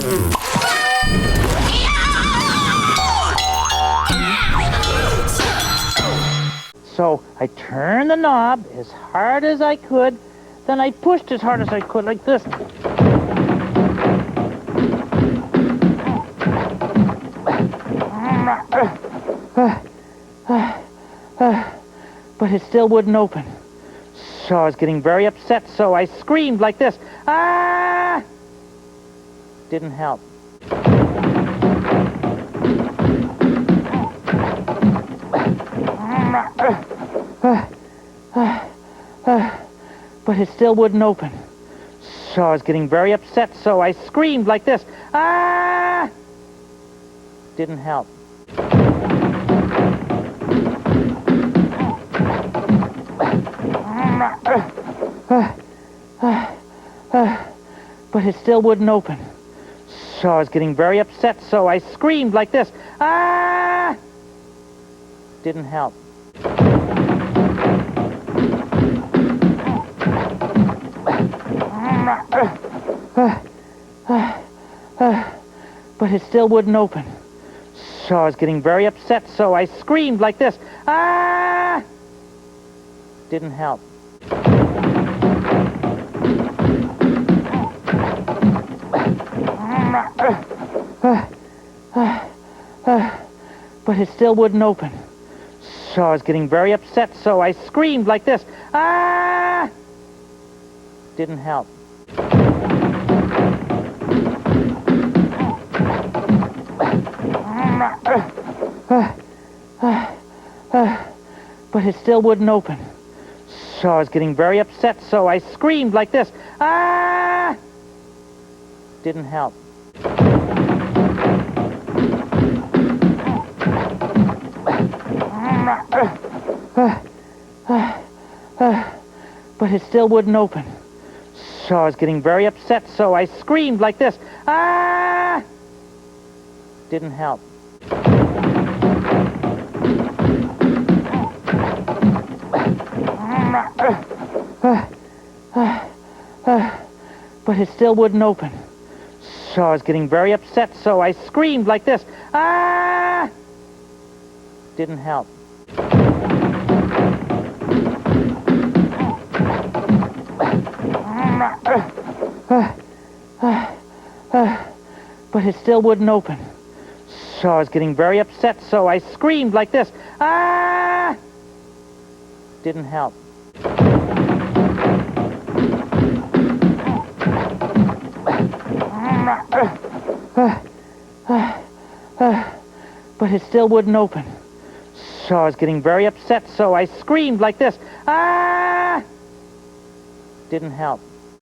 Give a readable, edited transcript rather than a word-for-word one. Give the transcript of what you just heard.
So I turned the knob as hard as I could, then I pushed as hard as I could, like this. But it still wouldn't open. So I was getting very upset, so I screamed like this. Ah! Didn't help. But it still wouldn't open. So I was getting very upset, so I screamed like this. Ah! Didn't help. But it still wouldn't open. So I was getting very upset, so I screamed like this. Ah! Didn't help. But it still wouldn't open. So I was getting very upset, so I screamed like this. Ah! Didn't help. But it still wouldn't open. So I was getting very upset, so I screamed like this. Ah! Didn't help. But it still wouldn't open. So I was getting very upset, so I screamed like this. Ah! Didn't help. But it still wouldn't open. So I was getting very upset, so I screamed like this. Ah! Didn't help. But it still wouldn't open. So I was getting very upset, so I screamed like this. Ah! Didn't help. But it still wouldn't open. So I was getting very upset, so I screamed like this. Ah! Didn't help. But it still wouldn't open. So I was getting very upset, so I screamed like this. Ah! Didn't help.